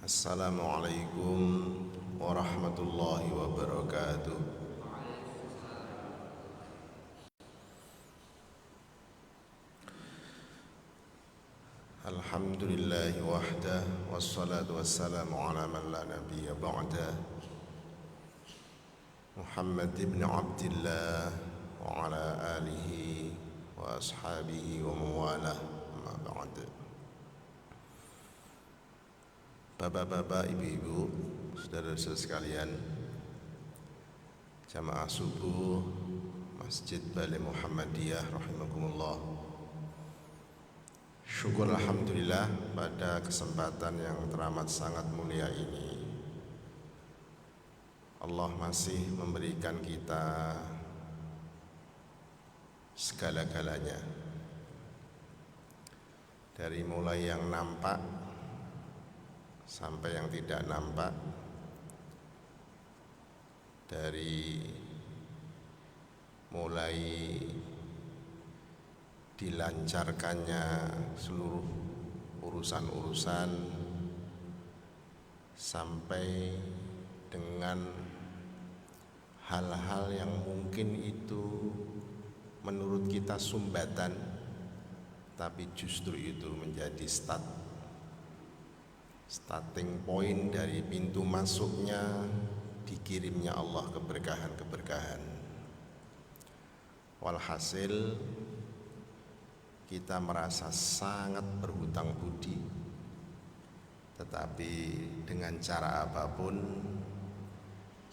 Assalamualaikum warahmatullahi wabarakatuh. Alhamdulillahi wahdah, wassalatu wassalamu ala man la nabiyya ba'dah, Muhammad ibn Abdillah wa ala alihi wa ashabihi wa mawalah, amma ba'd. Bapak-bapak, ibu-ibu, saudara-saudara sekalian, jamaah subuh Masjid Bale Muhammadiyah rahimakumullah. Syukur alhamdulillah pada kesempatan yang teramat sangat mulia ini Allah masih memberikan kita segala-galanya, dari mulai yang nampak sampai yang tidak nampak, dari mulai dilancarkannya seluruh urusan-urusan sampai dengan hal-hal yang mungkin itu menurut kita sumbatan, tapi justru itu menjadi starting point dari pintu masuknya dikirimnya Allah keberkahan-keberkahan. Walhasil kita merasa sangat berhutang budi, tetapi dengan cara apapun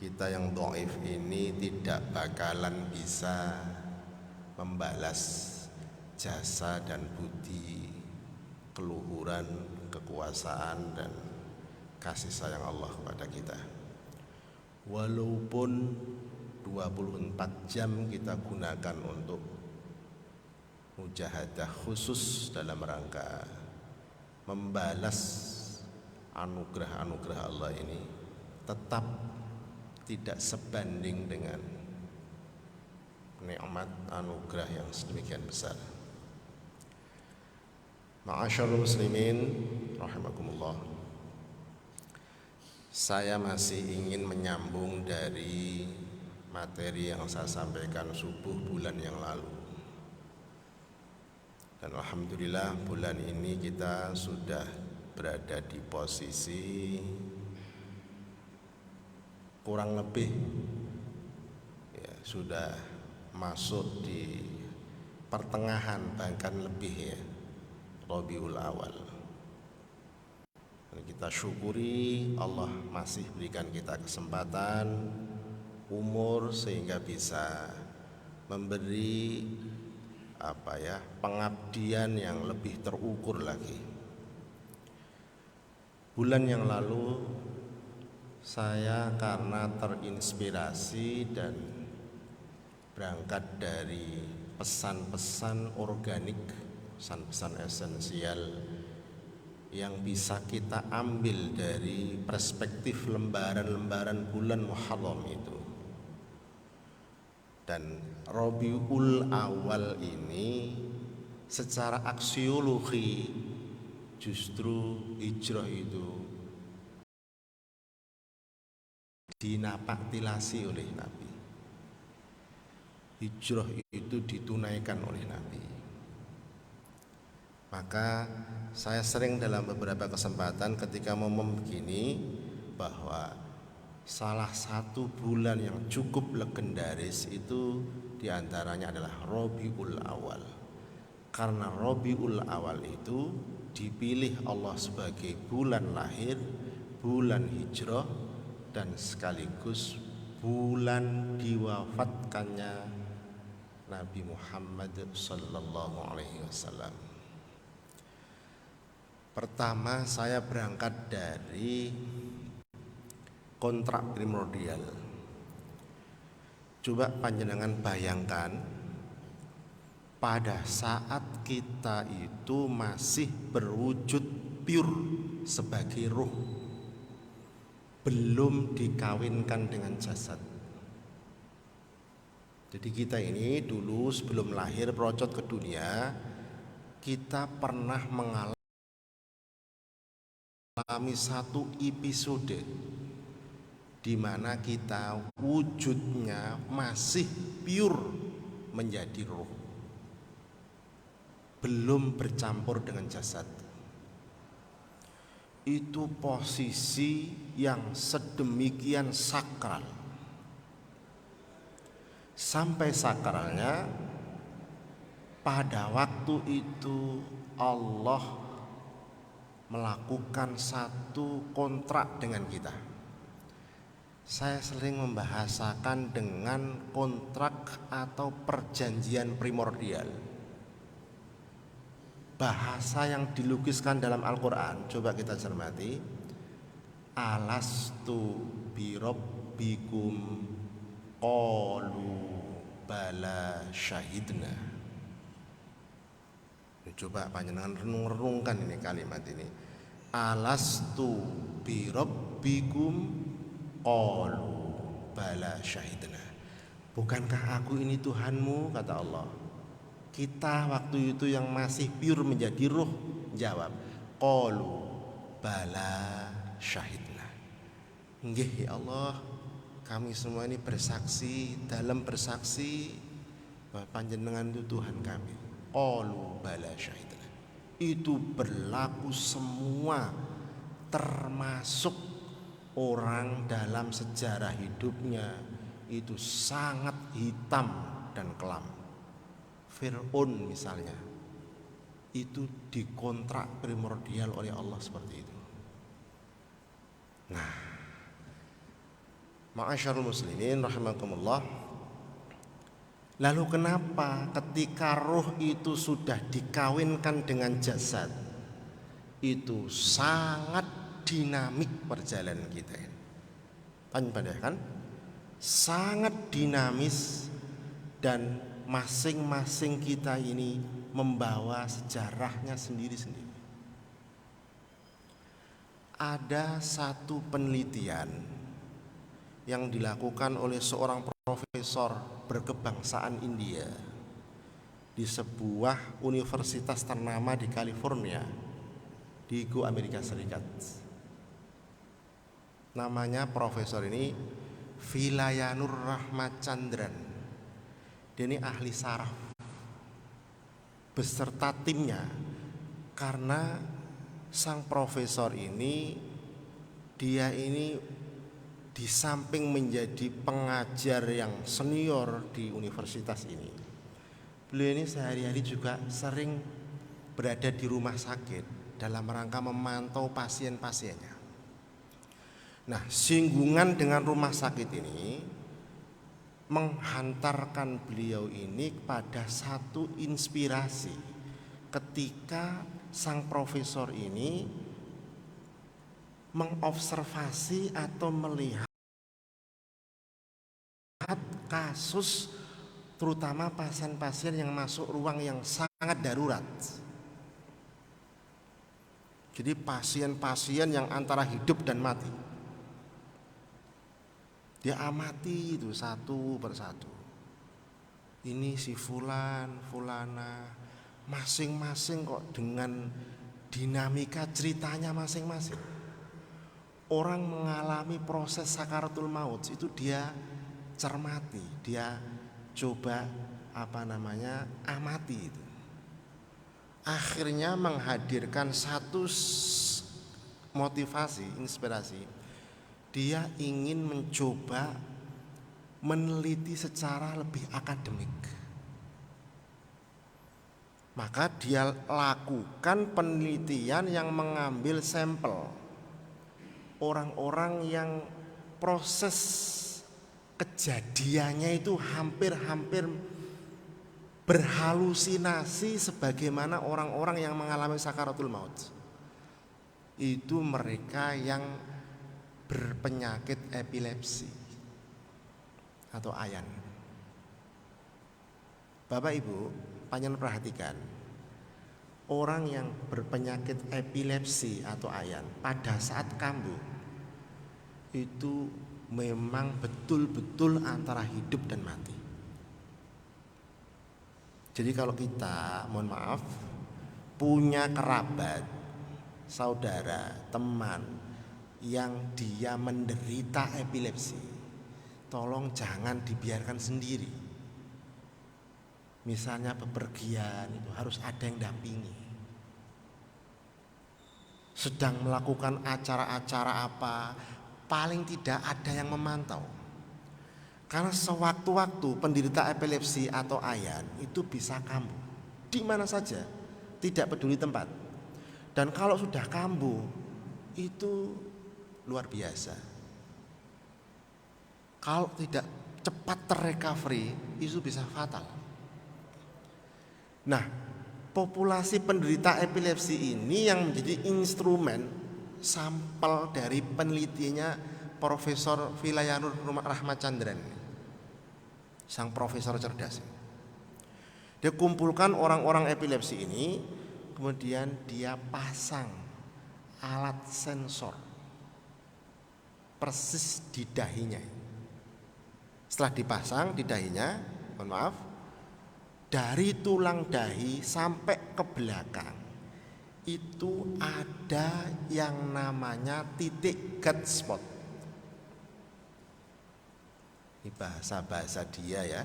kita yang dhaif ini tidak bakalan bisa membalas jasa dan budi, keluhuran, kekuasaan dan kasih sayang Allah kepada kita. Walaupun 24 jam kita gunakan untuk mujahadah khusus dalam rangka membalas anugerah-anugerah Allah ini, tetap tidak sebanding dengan nikmat anugerah yang sedemikian besar. Ma'asyarul muslimin rahimakumullah. Saya masih ingin menyambung dari materi yang saya sampaikan subuh bulan yang lalu. Dan alhamdulillah bulan ini kita sudah berada di posisi kurang lebih ya, sudah masuk di pertengahan, bahkan lebih ya, Rabiul Awal. Dan kita syukuri Allah masih berikan kita kesempatan, umur, sehingga bisa memberi pengabdian yang lebih terukur lagi. Bulan yang lalu saya karena terinspirasi dan berangkat dari pesan-pesan organik, pesan-pesan esensial yang bisa kita ambil dari perspektif lembaran-lembaran bulan Muharram itu. Dan Rabiul Awal ini secara aksiologi justru hijrah itu dinapaktilasi oleh Nabi. Hijrah itu ditunaikan oleh Nabi. Maka saya sering dalam beberapa kesempatan ketika ngomong begini, bahwa salah satu bulan yang cukup legendaris itu diantaranya adalah Rabiul Awal. Karena Rabiul Awal itu dipilih Allah sebagai bulan lahir, bulan hijrah, dan sekaligus bulan diwafatkannya Nabi Muhammad sallallahu alaihi wasallam. Pertama, saya berangkat dari kontrak primordial. Coba panjenengan bayangkan, pada saat kita itu masih berwujud pure sebagai ruh, belum dikawinkan dengan jasad. Jadi kita ini dulu sebelum lahir procot ke dunia, kita pernah mengalami mengalami satu episode di mana kita wujudnya masih pure menjadi roh, belum bercampur dengan jasad. Itu posisi yang sedemikian sakral, sampai sakralnya pada waktu itu Allah melakukan satu kontrak dengan kita. Saya sering membahasakan dengan kontrak atau perjanjian primordial. Bahasa yang dilukiskan dalam Al-Quran, coba kita cermati. Alastu birabbikum qalu bala syahidna. Coba panjenengan renung-renungkan ini kalimat ini. Alastu birabbikum qalu bala syahidna. Bukankah aku ini Tuhanmu, kata Allah. Kita waktu itu yang masih pure menjadi ruh jawab, qalu bala syahidna. Nggih ya Allah, kami semua ini bersaksi, dalam bersaksi bahwa panjenengan itu Tuhan kami. Qalu bala syahidna. Itu berlaku semua, termasuk orang dalam sejarah hidupnya itu sangat hitam dan kelam. Fir'aun misalnya, itu dikontrak primordial oleh Allah seperti itu. Nah, ma'asyarul muslimin rahimakumullah, lalu kenapa ketika roh itu sudah dikawinkan dengan jasad, itu sangat dinamik perjalanan kita ini. Kan? Sangat dinamis, dan masing-masing kita ini membawa sejarahnya sendiri-sendiri. Ada satu penelitian yang dilakukan oleh seorang profesor berkebangsaan India di sebuah universitas ternama di California, di Amerika Serikat. Namanya profesor ini Vilayanur Rahmachandran. Dia ini ahli saraf beserta timnya, karena sang profesor ini, dia ini di samping menjadi pengajar yang senior di universitas ini, beliau ini sehari-hari juga sering berada di rumah sakit dalam rangka memantau pasien-pasiennya. Nah, singgungan dengan rumah sakit ini menghantarkan beliau ini pada satu inspirasi ketika sang profesor ini mengobservasi atau melihat kasus terutama pasien-pasien yang masuk ruang yang sangat darurat. Jadi pasien-pasien yang antara hidup dan mati. Dia amati itu satu persatu. Ini si fulan, fulana, masing-masing kok dengan dinamika ceritanya masing-masing. Orang mengalami proses sakaratul maut itu dia cermati, dia coba amati itu. Akhirnya menghadirkan satu motivasi, inspirasi. Dia ingin mencoba meneliti secara lebih akademik. Maka dia lakukan penelitian yang mengambil sampel orang-orang yang proses kejadiannya itu hampir-hampir berhalusinasi sebagaimana orang-orang yang mengalami sakaratul maut. Itu mereka yang berpenyakit epilepsi atau ayan. Bapak Ibu, panjenengan perhatikan, orang yang berpenyakit epilepsi atau ayan pada saat kambuh itu memang betul-betul antara hidup dan mati. Jadi kalau kita, mohon maaf, punya kerabat saudara, teman yang dia menderita epilepsi, tolong jangan dibiarkan sendiri. Misalnya bepergian itu harus ada yang dampingi. Sedang melakukan acara-acara apa, paling tidak ada yang memantau. Karena sewaktu-waktu penderita epilepsi atau ayan itu bisa kambuh di mana saja, tidak peduli tempat. Dan kalau sudah kambuh itu luar biasa. Kalau tidak cepat terrecovery itu bisa fatal. Nah, populasi penderita epilepsi ini yang menjadi instrumen sampel dari penelitiannya Profesor Vilayanur Rahmachandran, sang profesor cerdas. Dia kumpulkan orang-orang epilepsi ini, kemudian dia pasang alat sensor persis di dahinya. Setelah dipasang di dahinya, mohon maaf, dari tulang dahi sampai ke belakang itu ada yang namanya titik gut spot. Ini bahasa-bahasa dia ya.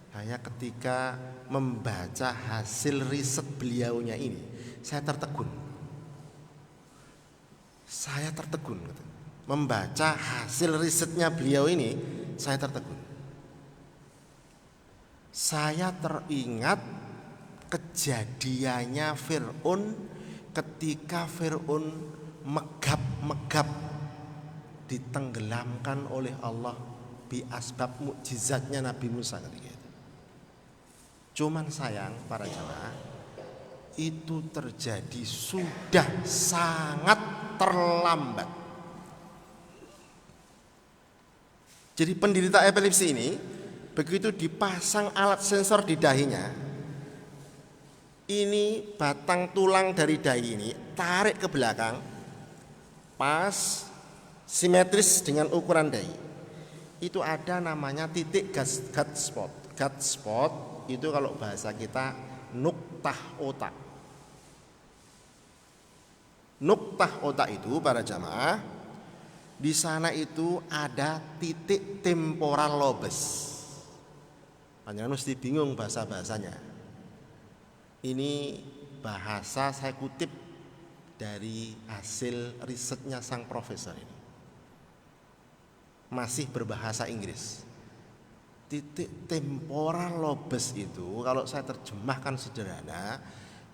Saya ketika membaca hasil riset beliaunya ini, saya tertegun. Membaca hasil risetnya beliau ini, saya tertegun. Saya teringat kejadiannya Fir'aun ketika Fir'aun megap-megap ditenggelamkan oleh Allah bi asbab mukjizatnya Nabi Musa ketika itu. Cuman sayang para jamaah, itu terjadi sudah sangat terlambat. Jadi penderita epilepsi ini begitu dipasang alat sensor di dahinya, ini batang tulang dari dahi ini tarik ke belakang, pas simetris dengan ukuran dahi. Itu ada namanya titik gut spot. Gut spot itu kalau bahasa kita nuktah otak. Nuktah otak itu para jamaah, di sana itu ada titik temporal lobes. Panjenengan mesti bingung bahasa-bahasanya. Ini bahasa saya kutip dari hasil risetnya sang profesor ini. Masih berbahasa Inggris. Titik temporal lobes itu kalau saya terjemahkan sederhana,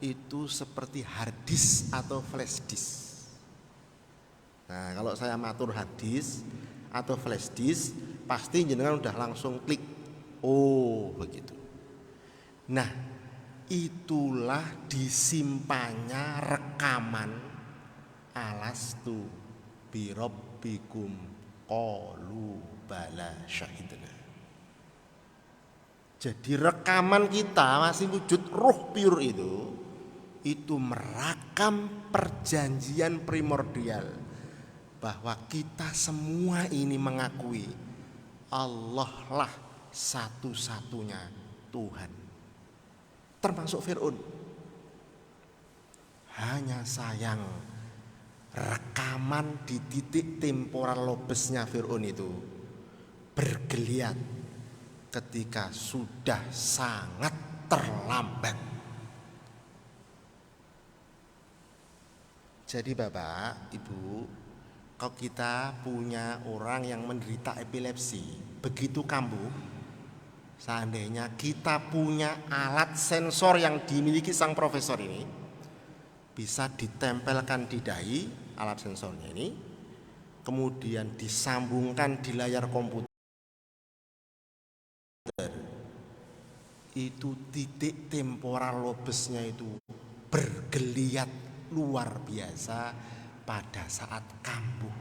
itu seperti hard disk atau flash disk. Nah, kalau saya matur hard disk atau flash disk, pasti jenengan udah langsung klik. Oh, begitu. Nah, itulah disimpannya rekaman alastu birabbikum qalu bala syahidna. Jadi rekaman kita masih wujud ruh pure itu merakam perjanjian primordial bahwa kita semua ini mengakui Allah lah satu-satunya Tuhan, termasuk Fir'aun. Hanya sayang rekaman di titik temporal lobesnya Fir'aun itu bergeliat ketika sudah sangat terlambat. Jadi Bapak, Ibu, kalau kita punya orang yang menderita epilepsi begitu kambuh, seandainya kita punya alat sensor yang dimiliki sang profesor ini, bisa ditempelkan di dahi alat sensornya ini, kemudian disambungkan di layar komputer, itu titik temporal lobesnya itu bergeliat luar biasa pada saat kambuh.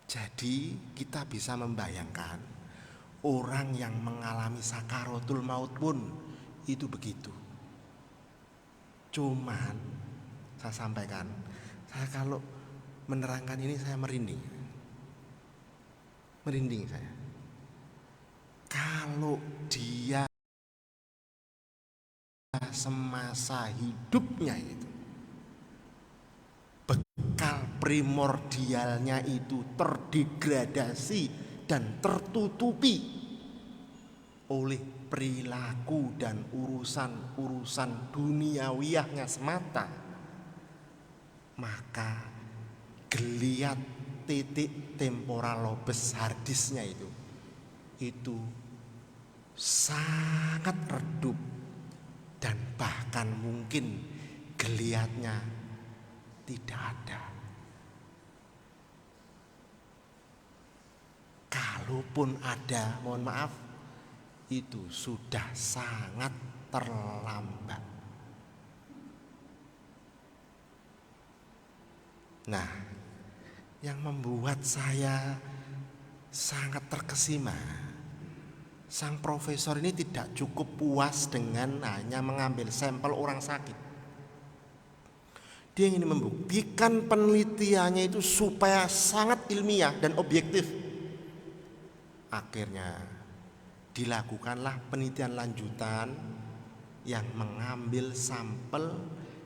Jadi kita bisa membayangkan orang yang mengalami sakaratul maut pun itu begitu. Cuman saya sampaikan, saya kalau menerangkan ini saya merinding saya. Kalau dia semasa hidupnya itu, bekal primordialnya itu terdegradasi dan tertutupi oleh perilaku dan urusan-urusan duniawiyahnya semata, maka geliat titik temporal lobes hardisnya itu sangat redup dan bahkan mungkin geliatnya tidak ada. Kalaupun ada, mohon maaf, itu sudah sangat terlambat. Nah, yang membuat saya sangat terkesima, sang profesor ini tidak cukup puas dengan hanya mengambil sampel orang sakit. Dia ingin membuktikan penelitiannya itu supaya sangat ilmiah dan objektif. Akhirnya dilakukanlah penelitian lanjutan yang mengambil sampel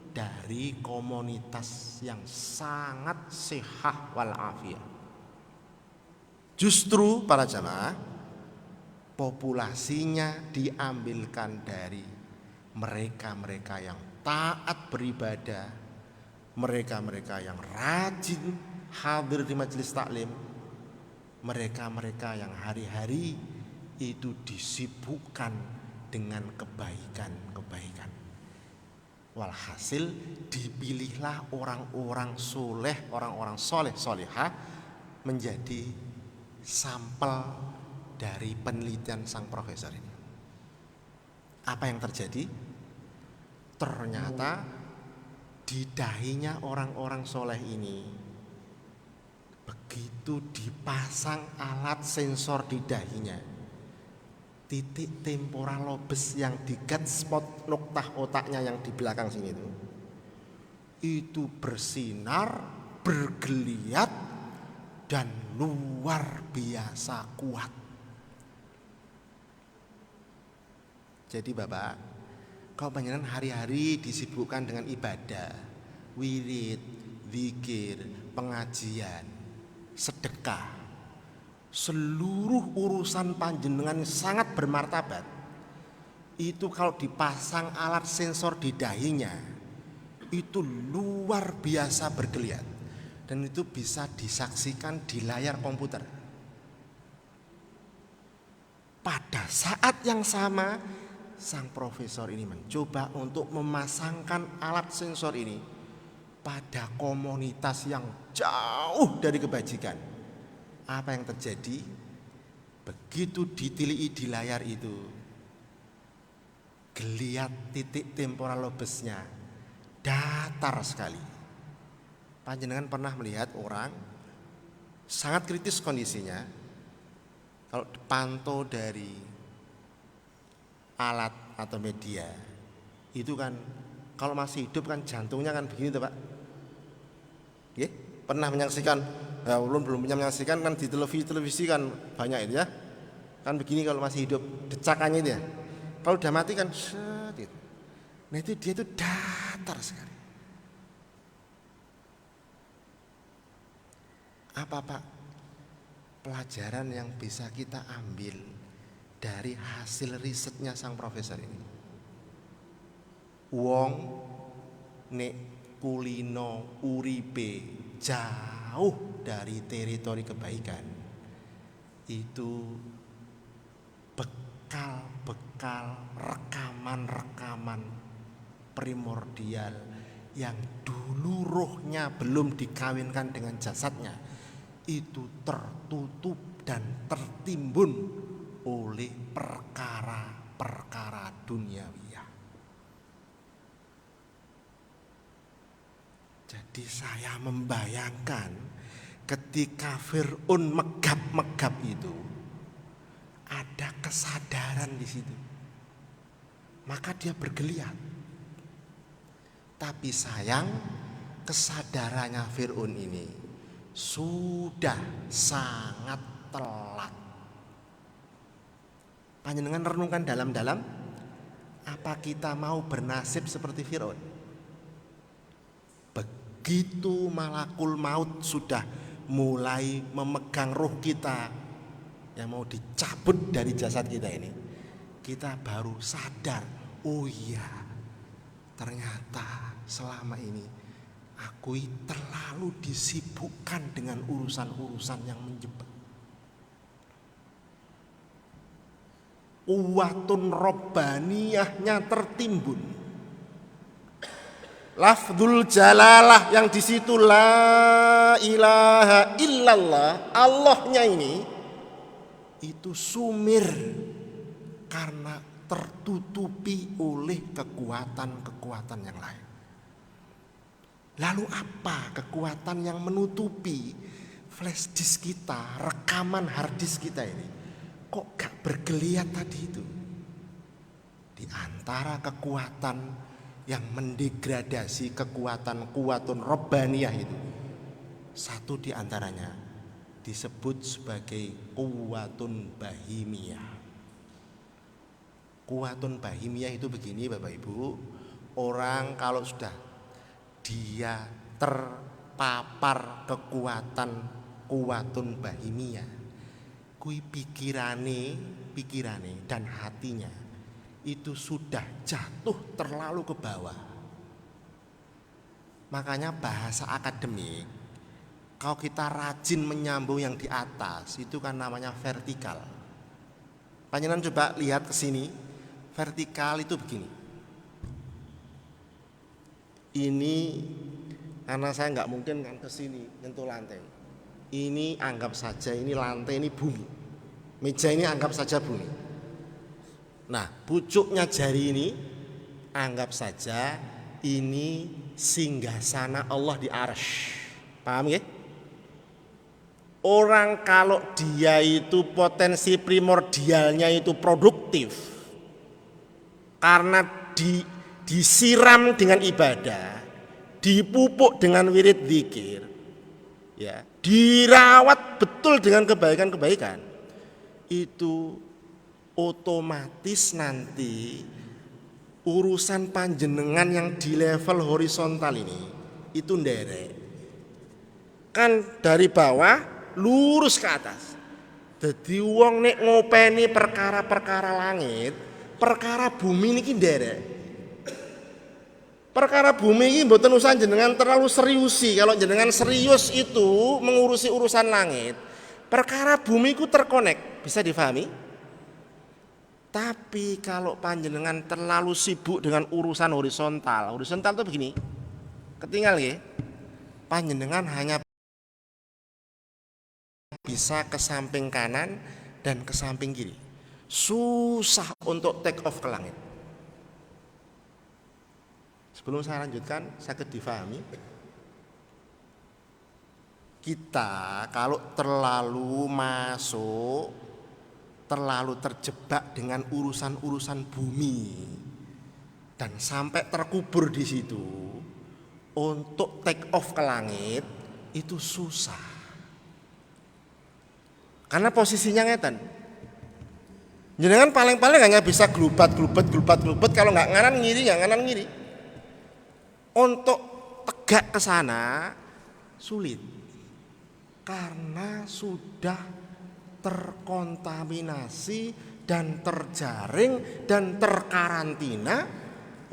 dari komunitas yang sangat sehat walafiat. Justru para jamaah, populasinya diambilkan dari mereka-mereka yang taat beribadah, mereka-mereka yang rajin hadir di majelis taklim, mereka-mereka yang hari-hari itu disibukkan dengan kebaikan-kebaikan. Walhasil dipilihlah orang-orang soleh, orang-orang soleh solehah menjadi sampel dari penelitian sang profesor ini. Apa yang terjadi? Ternyata di dahinya orang-orang soleh ini, begitu dipasang alat sensor di dahinya, titik temporal lobes yang di gut spot noktah otaknya yang di belakang sini itu bersinar, bergeliat dan luar biasa kuat. Jadi Bapak, kalau panjenengan hari-hari disibukkan dengan ibadah, wirid, zikir, pengajian, sedekah, seluruh urusan panjenengan sangat bermartabat, itu kalau dipasang alat sensor di dahinya, itu luar biasa bergeliat. Dan itu bisa disaksikan di layar komputer. Pada saat yang sama, sang profesor ini mencoba untuk memasangkan alat sensor ini pada komunitas yang jauh dari kebajikan. Apa yang terjadi? Begitu ditilii di layar itu, geliat titik temporal lobesnya datar sekali. Panjenengan pernah melihat orang sangat kritis kondisinya, kalau dipantau dari alat atau media itu kan, kalau masih hidup kan jantungnya kan begini tuh Pak. Pernah menyaksikan? Ya, belum menyaksikan kan di televisi kan banyak itu ya. Kan begini kalau masih hidup decakannya itu ya. Kalau udah mati kan set gitu. Nah itu dia itu datar sekali. Apa Pak pelajaran yang bisa kita ambil dari hasil risetnya sang profesor ini? Wong nek kulino uripe jauh dari teritori kebaikan, itu bekal-bekal rekaman-rekaman primordial yang dulu rohnya belum dikawinkan dengan jasadnya, itu tertutup dan tertimbun oleh perkara-perkara duniawiyah. Jadi saya membayangkan ketika Fir'aun megap-megap itu, ada kesadaran di situ. Maka dia bergeliat. Tapi sayang, kesadarannya Fir'aun ini sudah sangat telat. Panjenengan renungkan dalam-dalam, Apa kita mau bernasib seperti Firaun? Begitu malakul maut sudah mulai memegang ruh kita yang mau dicabut dari jasad kita ini, kita baru sadar, oh iya, ternyata selama ini aku terlalu disibukkan dengan urusan-urusan yang menjebak. Kuwatun robbaniyahnya tertimbun. Lafzul jalalah yang di situ la ilaha illallah, Allahnya ini itu sumir karena tertutupi oleh kekuatan-kekuatan yang lain. Lalu apa kekuatan yang menutupi flash disk kita, rekaman hard disk kita ini? Kok gak bergeliat tadi itu? Di antara kekuatan yang mendegradasi kekuatan kuwatun robbaniyah itu, satu di antaranya disebut sebagai kuwatun bahimiyah. Kuwatun bahimiyah itu begini Bapak Ibu, orang kalau sudah dia terpapar kekuatan kuwatun bahimiyah, kui pikirane dan hatinya itu sudah jatuh terlalu ke bawah. Makanya bahasa akademik, kalau kita rajin menyambung yang di atas itu kan namanya vertikal. Panjenengan coba lihat ke sini, vertikal itu begini. Ini karena saya nggak mungkin kan ke sini nyentuh lantai. Ini anggap saja ini lantai, ini bumi. Meja ini anggap saja bumi. Nah, pucuknya jari ini anggap saja ini singgasana Allah di arsy. Paham ya? Orang kalau dia itu potensi primordialnya itu produktif karena disiram dengan ibadah, dipupuk dengan wirid zikir, ya, dirawat betul dengan kebaikan-kebaikan, itu otomatis nanti urusan panjenengan yang di level horizontal ini itu nderek. Kan dari bawah lurus ke atas. Jadi wong nek ngopeni perkara-perkara langit, perkara bumi niki nderek. Perkara bumi ini mboten usah jenengan terlalu seriusi. Kalau jenengan serius itu mengurusi urusan langit, perkara bumi ku terkonek, bisa difahami? Tapi kalau panjenengan terlalu sibuk dengan urusan horizontal itu begini. Ketinggal ya. Panjenengan hanya bisa ke samping kanan dan ke samping kiri. Susah untuk take off ke langit. Sebelum saya lanjutkan, sakit difahami. Kita kalau terlalu masuk, terlalu terjebak dengan urusan-urusan bumi dan sampai terkubur di situ, untuk take off ke langit itu susah. Karena posisinya ngeten. Jenengan paling-paling hanya bisa gelubat kalau nggak nganan ngiri. Untuk tegak ke sana sulit karena sudah terkontaminasi dan terjaring dan terkarantina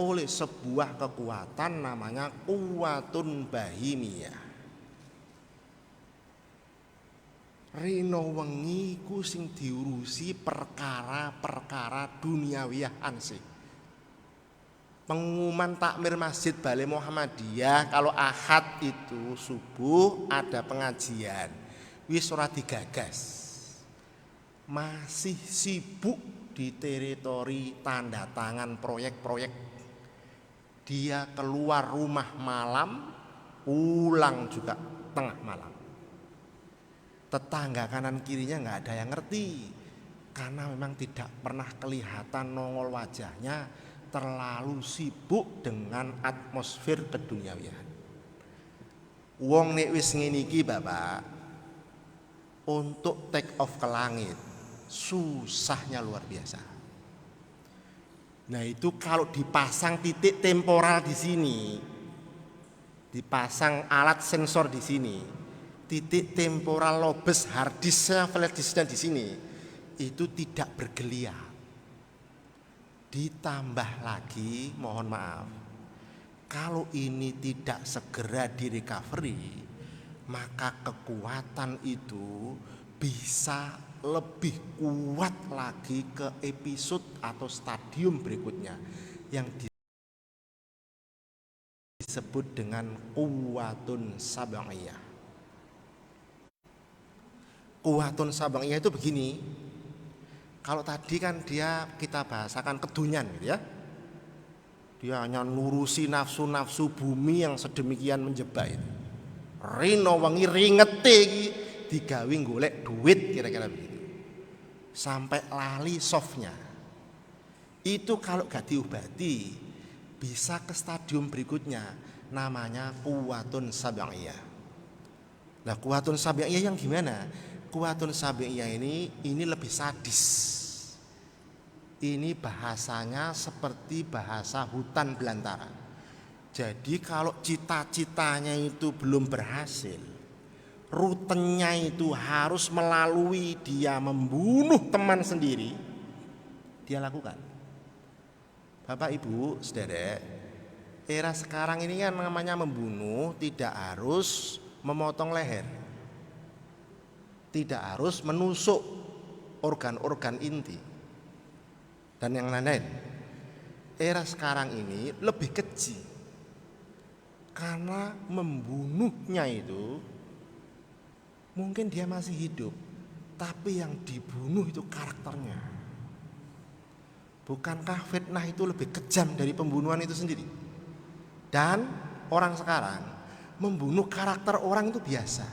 oleh sebuah kekuatan namanya kuwatun bahimiyah. Rino wengi ku sing diurusi perkara-perkara duniawiyah ansih. Pengumuman takmir Masjid Balai Muhammadiyah kalau Ahad itu subuh ada pengajian, wis ora digagas. Masih sibuk di teritori tanda tangan proyek-proyek. Dia keluar rumah malam, pulang juga tengah malam. Tetangga kanan kirinya nggak ada yang ngerti karena memang tidak pernah kelihatan nongol wajahnya. Terlalu sibuk dengan atmosfer keduniawian. Wong nek wis ngene iki Bapak, untuk take off ke langit susahnya luar biasa. Nah itu kalau dipasang titik temporal di sini, dipasang alat sensor di sini, titik temporal lobes hard disknya, flash disknya di sini, itu tidak bergeliat. Ditambah lagi, mohon maaf, kalau ini tidak segera direcovery, maka kekuatan itu bisa lebih kuat lagi ke episode atau stadium berikutnya yang disebut dengan quwwatun sab'iyah. Quwwatun sab'iyah itu begini. Kalau tadi kan kita bahasakan kedunyan gitu ya. Dia hanya nurusi nafsu-nafsu bumi yang sedemikian menjebak itu. Rino wengi ringete iki digawe golek duit kira-kira begitu. Sampai lali softnya. Itu kalau gak diobati bisa ke stadium berikutnya, namanya quwwatun sab'iyah. Nah, quwwatun sab'iyah yang gimana? Quwwatun sab'iyah ini lebih sadis. Ini bahasanya seperti bahasa hutan belantara. Jadi kalau cita-citanya itu belum berhasil, rutenya itu harus melalui dia membunuh teman sendiri, dia lakukan. Bapak Ibu saudara, era sekarang ini kan namanya membunuh tidak harus memotong leher, tidak harus menusuk organ-organ inti dan yang lain-lain. Era sekarang ini lebih keji, karena membunuhnya itu mungkin dia masih hidup, tapi yang dibunuh itu karakternya. Bukankah fitnah itu lebih kejam dari pembunuhan itu sendiri? Dan orang sekarang membunuh karakter orang itu biasa.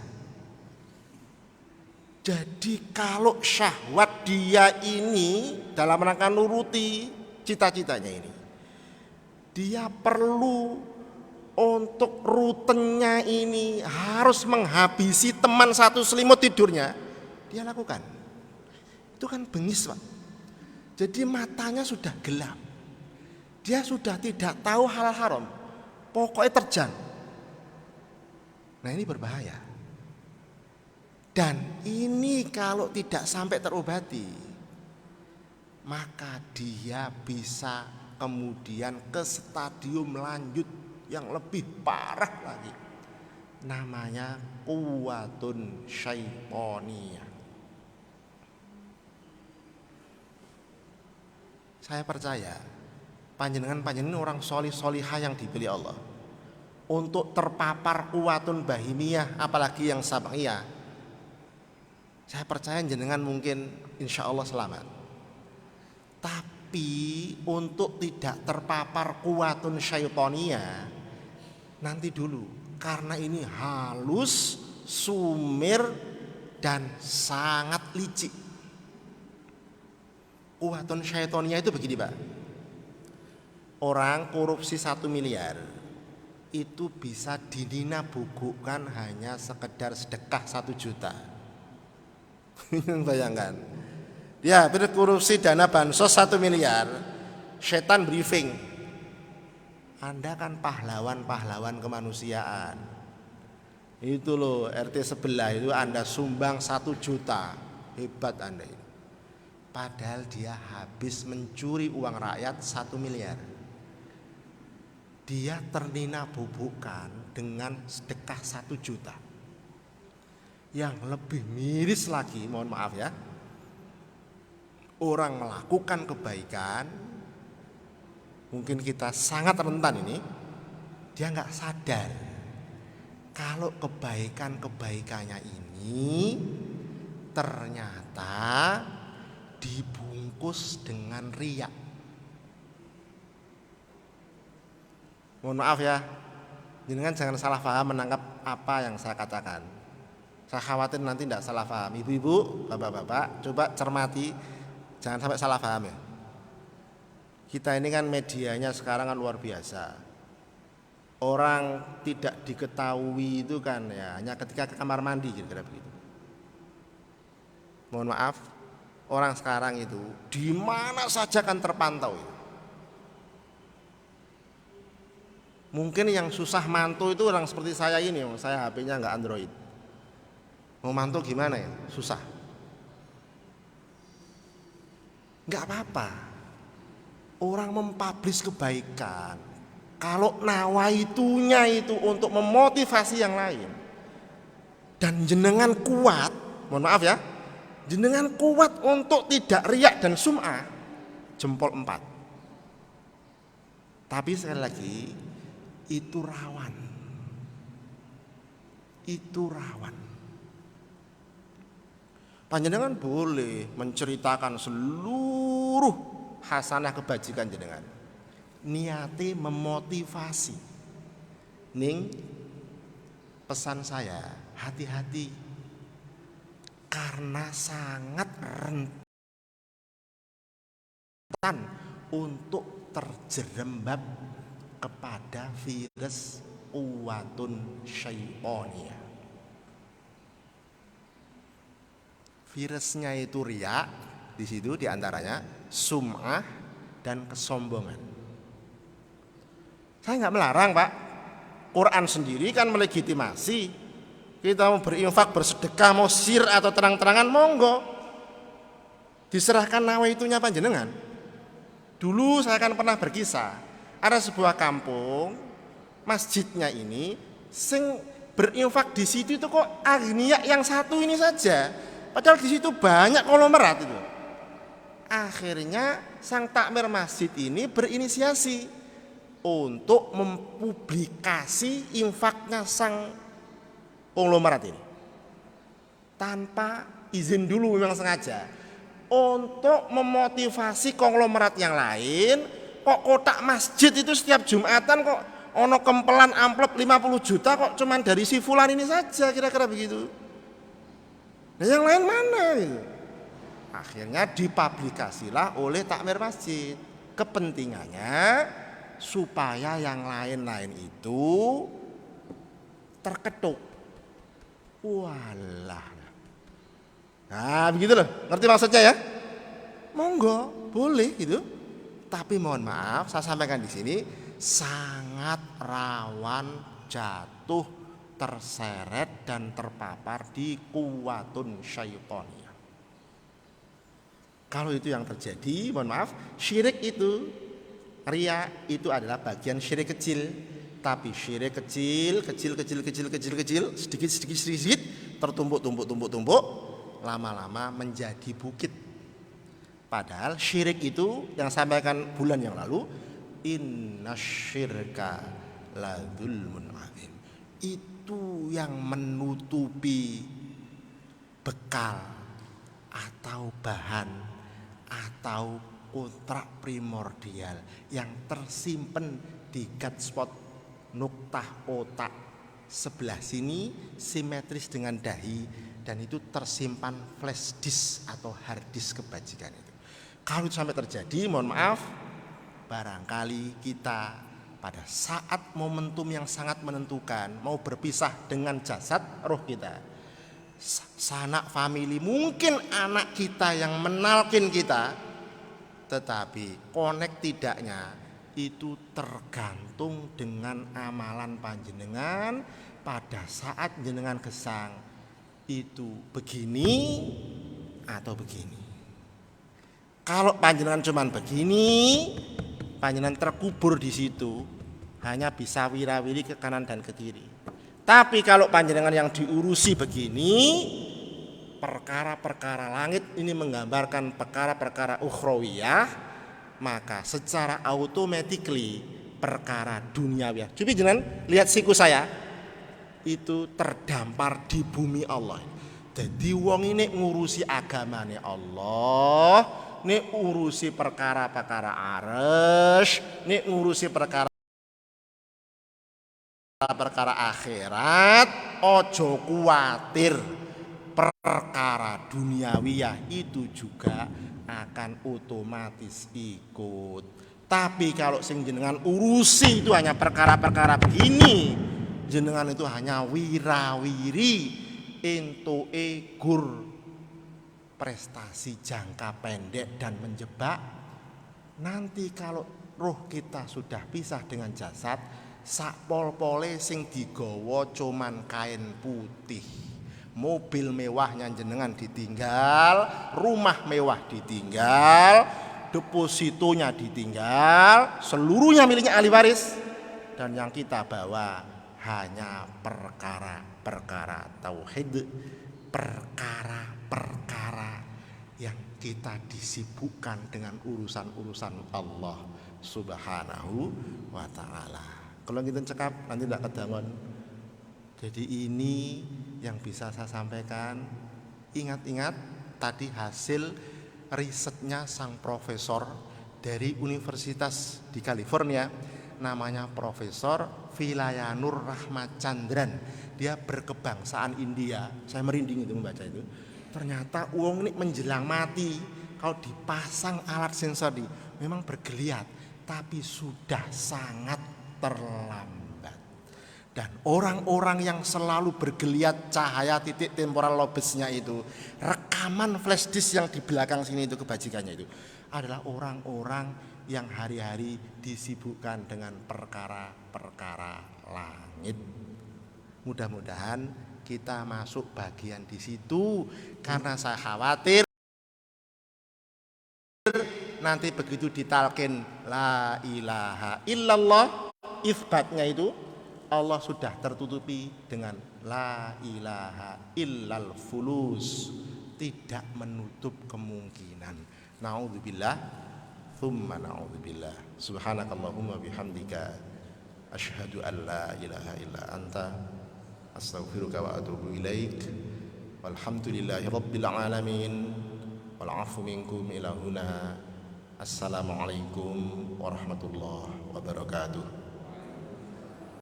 Jadi kalau syahwat dia ini dalam rangka nuruti cita-citanya ini, dia perlu untuk rutenya ini harus menghabisi teman satu selimut tidurnya, dia lakukan. Itu kan bengis, Pak. Jadi matanya sudah gelap, dia sudah tidak tahu halal haram, pokoknya terjang. Nah ini berbahaya. Dan ini kalau tidak sampai terobati, maka dia bisa kemudian ke stadium lanjut yang lebih parah lagi, namanya quwwatun syaitoniyah. Saya percaya panjenengan orang solih-solihah yang dipilih Allah untuk terpapar quwwatun bahimiyah, apalagi yang sab'iyah. Saya percaya jenengan mungkin insya Allah selamat. Tapi untuk tidak terpapar quwwatun syaitoniyah, nanti dulu, karena ini halus, sumir, dan sangat licik. Quwwatun syaitoniyah itu begini, Pak. Orang korupsi 1 miliar itu bisa dininabubukan hanya sekedar sedekah 1 juta. Bayangkan, ya korupsi dana bansos 1 miliar, setan briefing, Anda kan pahlawan-pahlawan kemanusiaan. Itu loh RT sebelah itu Anda sumbang 1 juta, hebat Anda ini. Padahal dia habis mencuri uang rakyat 1 miliar. Dia terninabubukan dengan sedekah 1 juta. Yang lebih miris lagi, mohon maaf ya, orang melakukan kebaikan, mungkin kita sangat rentan ini, dia nggak sadar kalau kebaikannya ini ternyata dibungkus dengan riya. Mohon maaf ya, jenengan jangan salah paham menangkap apa yang saya katakan. Saya khawatir nanti tidak salah paham. Ibu-ibu, bapak-bapak, coba cermati, jangan sampai salah paham ya. Kita ini kan medianya sekarang kan luar biasa. Orang tidak diketahui itu kan ya hanya ketika ke kamar mandi kira-kira begitu. Mohon maaf, orang sekarang itu di mana saja kan terpantau itu. Mungkin yang susah mantu itu orang seperti saya ini, saya HP-nya nggak Android. Mau mantu gimana ya? Susah. Nggak apa-apa. Orang mempublish kebaikan, kalau nawaitunya itu untuk memotivasi yang lain, dan jenengan kuat, mohon maaf ya, jenengan kuat untuk tidak riak dan sum'ah, jempol 4. Tapi sekali lagi, itu rawan. Itu rawan. Panjenengan boleh menceritakan seluruh hasanah kebajikan jenengan. Niate memotivasi. Ning pesan saya, hati-hati. Karena sangat rentan untuk terjerembab kepada virus uwatun syaitoniyah. Virusnya itu riya, di situ diantaranya sum'ah dan kesombongan. Saya nggak melarang, Pak. Quran sendiri kan melegitimasi kita mau berinfak, bersedekah, mau sir atau terang-terangan, monggo. Diserahkan nawaitunya panjenengan. Dulu saya kan pernah berkisah, ada sebuah kampung, masjidnya ini sing berinfak di situ itu kok agniya yang satu ini saja. Padahal di situ banyak konglomerat itu. Akhirnya sang takmir masjid ini berinisiasi untuk mempublikasi infaknya sang konglomerat ini. Tanpa izin dulu, memang sengaja. Untuk memotivasi konglomerat yang lain, kok kotak masjid itu setiap Jumatan kok ono kempelan amplop 50 juta kok cuman dari si fulan ini saja, kira-kira begitu. Nah yang lain mana gitu. Akhirnya dipublikasilah oleh takmir masjid. Kepentingannya supaya yang lain-lain itu terketuk. Walah. Nah begitu loh, ngerti maksudnya ya? Monggo, boleh gitu. Tapi mohon maaf, saya sampaikan di sini sangat rawan jatuh, terseret dan terpapar di kuwatun syaitoniyah. Kalau itu yang terjadi, mohon maaf, syirik itu, riya itu adalah bagian syirik kecil. Tapi syirik kecil, sedikit, tertumpuk, lama-lama menjadi bukit. Padahal syirik itu yang sampaikan bulan yang lalu, innasyirka ladzulmun adzim. Itu yang menutupi bekal atau bahan atau kontrak primordial yang tersimpan di gatspot nuktah otak sebelah sini simetris dengan dahi, dan itu tersimpan flash disk atau hard disk kebajikan itu. Kalau itu sampai terjadi, mohon maaf, barangkali kita pada saat momentum yang sangat menentukan mau berpisah dengan jasad roh kita, sanak famili, mungkin anak kita yang menalkin kita, tetapi konek tidaknya itu tergantung dengan amalan panjenengan pada saat jenengan gesang itu begini atau begini. Kalau panjenengan cuman begini, panjenengan terkubur di situ, hanya bisa wirawiri ke kanan dan ke kiri. Tapi kalau panjenengan yang diurusi begini, perkara-perkara langit ini menggambarkan perkara-perkara ukhrawiyah, maka secara automatically perkara duniawiyah. Coba jenengan lihat siku saya, itu terdampar di bumi Allah. Jadi wong ini ngurusi agamane Allah, ini urusi perkara-perkara arsy, ini urusi perkara akhirat. Ojo kuatir, perkara duniawiyah itu juga akan otomatis ikut. Tapi kalau sing jenengan urusi itu hanya perkara-perkara begini, jenengan itu hanya wirawiri entuke gur prestasi jangka pendek dan menjebak. Nanti kalau roh kita sudah pisah dengan jasad, sak pol-pole sing digawa cuman kain putih. Mobil mewahnya jenengan ditinggal, rumah mewah ditinggal, depositonya ditinggal, seluruhnya miliknya ahli waris. Dan yang kita bawa hanya perkara-perkara tauhid, perkara-perkara yang kita disibukkan dengan urusan-urusan Allah Subhanahu wa ta'ala. Kalau kita cekap nanti tidak kedangon. Jadi ini yang bisa saya sampaikan. Ingat-ingat tadi hasil risetnya sang profesor dari Universitas di California, namanya Profesor Vilayanur Rahmachandran. Dia berkebangsaan India. Saya merinding itu membaca itu. Ternyata uang ini menjelang mati, kalau dipasang alat sensor memang bergeliat, tapi sudah sangat terlambat. Dan orang-orang yang selalu bergeliat cahaya titik temporal lobesnya itu, rekaman flash disk yang di belakang sini itu kebajikannya itu adalah orang-orang yang hari-hari disibukkan dengan perkara-perkara langit. Mudah-mudahan kita masuk bagian di situ, karena saya khawatir nanti begitu ditalkin la ilaha illallah, isbatnya itu Allah sudah tertutupi dengan la ilaha illal fulus, tidak menutup kemungkinan. Naudzubillah, tsumma naudzubillah. Subhanakallahumma bihamdika asyhadu an la ilaha illa anta astaghfiruka wa atubu ilaik. Walhamdulillahi rabbil alamin. Wal 'afu minkum ila huna. Assalamualaikum warahmatullahi wabarakatuh.